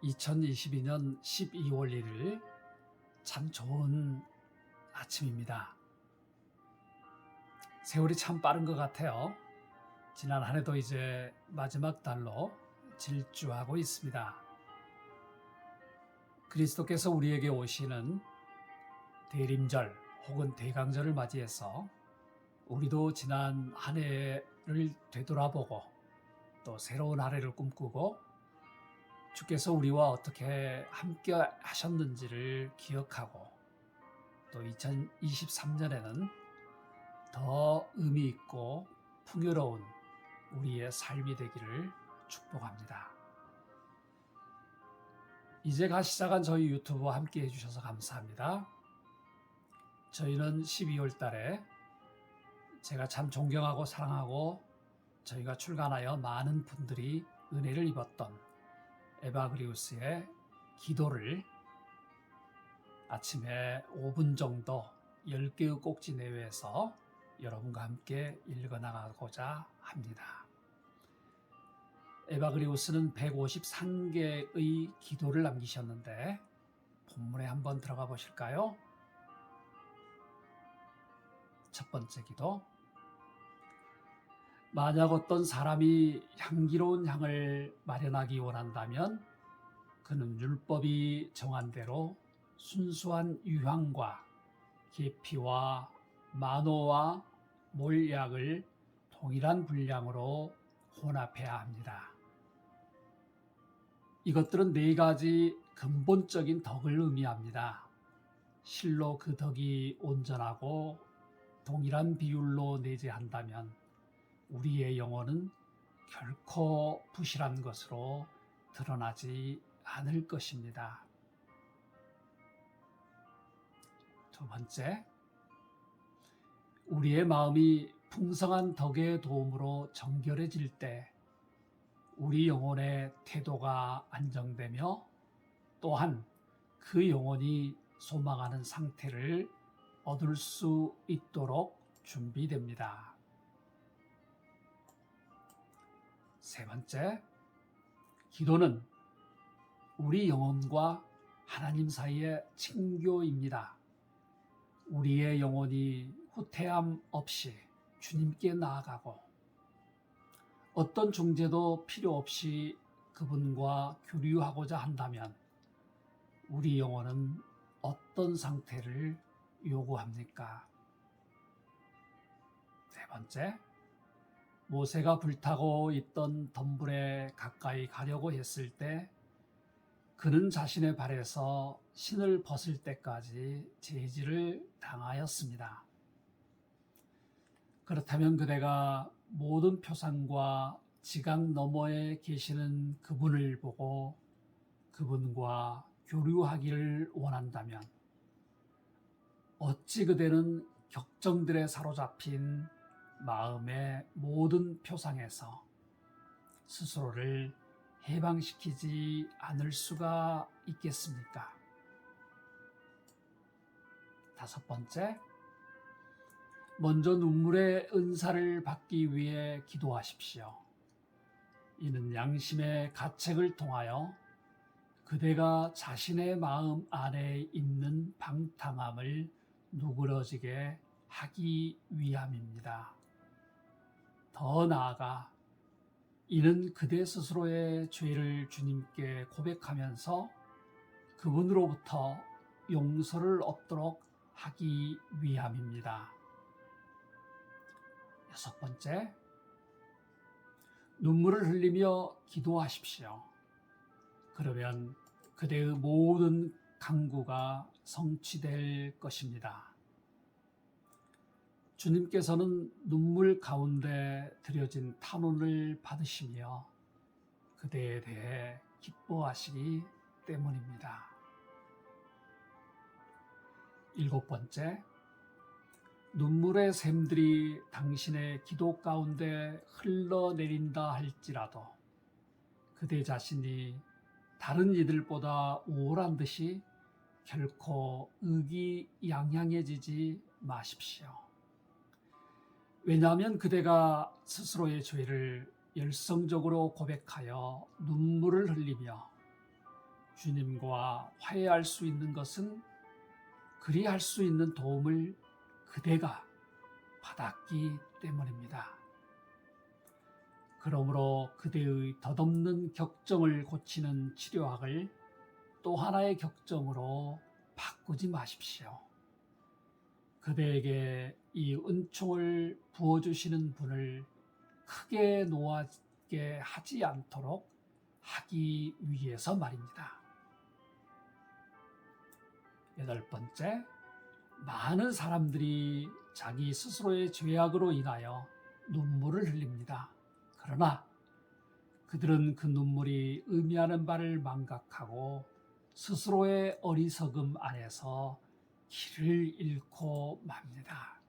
2022년 12월 1일 참 좋은 아침입니다. 세월이 참 빠른 것 같아요. 지난 한 해도 이제 마지막 달로 질주하고 있습니다. 그리스도께서 우리에게 오시는 대림절 혹은 대강절을 맞이해서 우리도 지난 한 해를 되돌아보고 또 새로운 한 해를 꿈꾸고 주께서 우리와 어떻게 함께 하셨는지를 기억하고 또 2023년에는 더 의미 있고 풍요로운 우리의 삶이 되기를 축복합니다. 이제가 시작한 저희 유튜브와 함께 해주셔서 감사합니다. 저희는 12월 달에 제가 참 존경하고 사랑하고 저희가 출간하여 많은 분들이 은혜를 입었던 에바그리우스의 기도를 아침에 5분 정도 10개의 꼭지 내외에서 여러분과 함께 읽어나가고자 합니다. 에바그리우스는 153개의 기도를 남기셨는데 본문에 한번 들어가 보실까요? 첫 번째 기도. 만약 어떤 사람이 향기로운 향을 마련하기 원한다면 그는 율법이 정한 대로 순수한 유향과 계피와 마노와 몰약을 동일한 분량으로 혼합해야 합니다. 이것들은 네 가지 근본적인 덕을 의미합니다. 실로 그 덕이 온전하고 동일한 비율로 내재한다면 우리의 영혼은 결코 부실한 것으로 드러나지 않을 것입니다. 두 번째, 우리의 마음이 풍성한 덕의 도움으로 정결해질 때 우리 영혼의 태도가 안정되며 또한 그 영혼이 소망하는 상태를 얻을 수 있도록 준비됩니다. 세 번째, 기도는 우리 영혼과 하나님 사이의 친교입니다. 우리의 영혼이 후퇴함 없이 주님께 나아가고 어떤 중재도 필요 없이 그분과 교류하고자 한다면 우리 영혼은 어떤 상태를 요구합니까? 네 번째, 모세가 불타고 있던 덤불에 가까이 가려고 했을 때 그는 자신의 발에서 신을 벗을 때까지 제지를 당하였습니다. 그렇다면 그대가 모든 표상과 지각 너머에 계시는 그분을 보고 그분과 교류하기를 원한다면 어찌 그대는 격정들에 사로잡힌 마음의 모든 표상에서 스스로를 해방시키지 않을 수가 있겠습니까? 다섯 번째, 먼저 눈물의 은사를 받기 위해 기도하십시오. 이는 양심의 가책을 통하여 그대가 자신의 마음 안에 있는 방탕함을 누그러지게 하기 위함입니다. 더 나아가 이는 그대 스스로의 죄를 주님께 고백하면서 그분으로부터 용서를 얻도록 하기 위함입니다. 여섯 번째, 눈물을 흘리며 기도하십시오. 그러면 그대의 모든 간구가 성취될 것입니다. 주님께서는 눈물 가운데 드려진 탄원을 받으시며 그대에 대해 기뻐하시기 때문입니다. 일곱 번째, 눈물의 샘들이 당신의 기도 가운데 흘러내린다 할지라도 그대 자신이 다른 이들보다 우월한 듯이 결코 의기양양해지지 마십시오. 왜냐하면 그대가 스스로의 죄를 열성적으로 고백하여 눈물을 흘리며 주님과 화해할 수 있는 것은 그리할 수 있는 도움을 그대가 받았기 때문입니다. 그러므로 그대의 덧없는 격정을 고치는 치료학을 또 하나의 격정으로 바꾸지 마십시오. 그대에게 이 은총을 부어주시는 분을 크게 노하게 하지 않도록 하기 위해서 말입니다. 8번째, 많은 사람들이 자기 스스로의 죄악으로 인하여 눈물을 흘립니다. 그러나 그들은 그 눈물이 의미하는 바를 망각하고 스스로의 어리석음 안에서 길을 잃고 맙니다.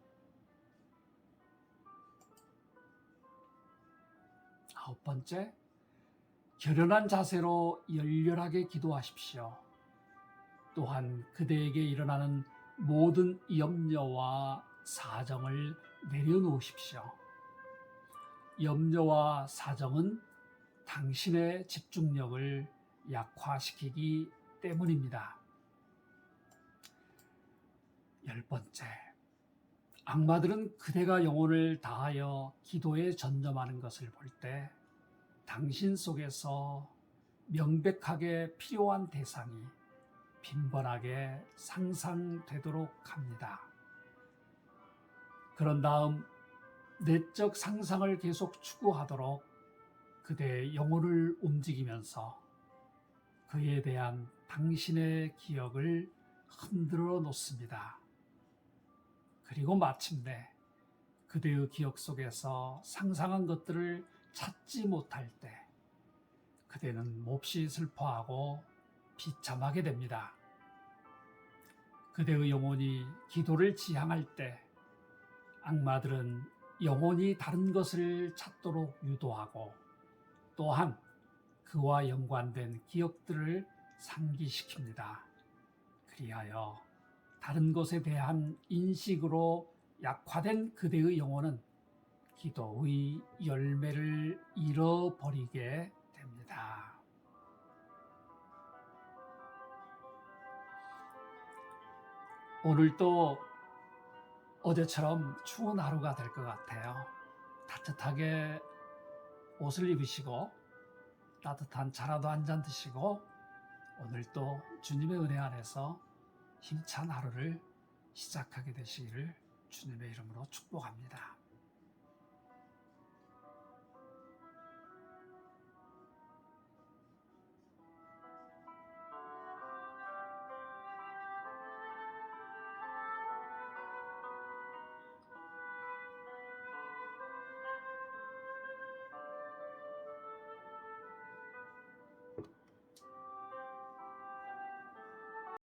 9번째, 결연한 자세로 열렬하게 기도하십시오. 또한 그대에게 일어나는 모든 염려와 사정을 내려놓으십시오. 염려와 사정은 당신의 집중력을 약화시키기 때문입니다. 10번째, 악마들은 그대가 영혼을 다하여 기도에 전념하는 것을 볼 때 당신 속에서 명백하게 필요한 대상이 빈번하게 상상되도록 합니다. 그런 다음 내적 상상을 계속 추구하도록 그대의 영혼을 움직이면서 그에 대한 당신의 기억을 흔들어 놓습니다. 그리고 마침내 그대의 기억 속에서 상상한 것들을 찾지 못할 때 그대는 몹시 슬퍼하고 비참하게 됩니다. 그대의 영혼이 기도를 지향할 때 악마들은 영혼이 다른 것을 찾도록 유도하고 또한 그와 연관된 기억들을 상기시킵니다. 그리하여 다른 것에 대한 인식으로 약화된 그대의 영혼은 기도의 열매를 잃어버리게 됩니다. 오늘도 어제처럼 추운 하루가 될 것 같아요. 따뜻하게 옷을 입으시고 따뜻한 차라도 한 잔 드시고 오늘도 주님의 은혜 안에서 힘찬 하루를 시작하게 되시기를 주님의 이름으로 축복합니다.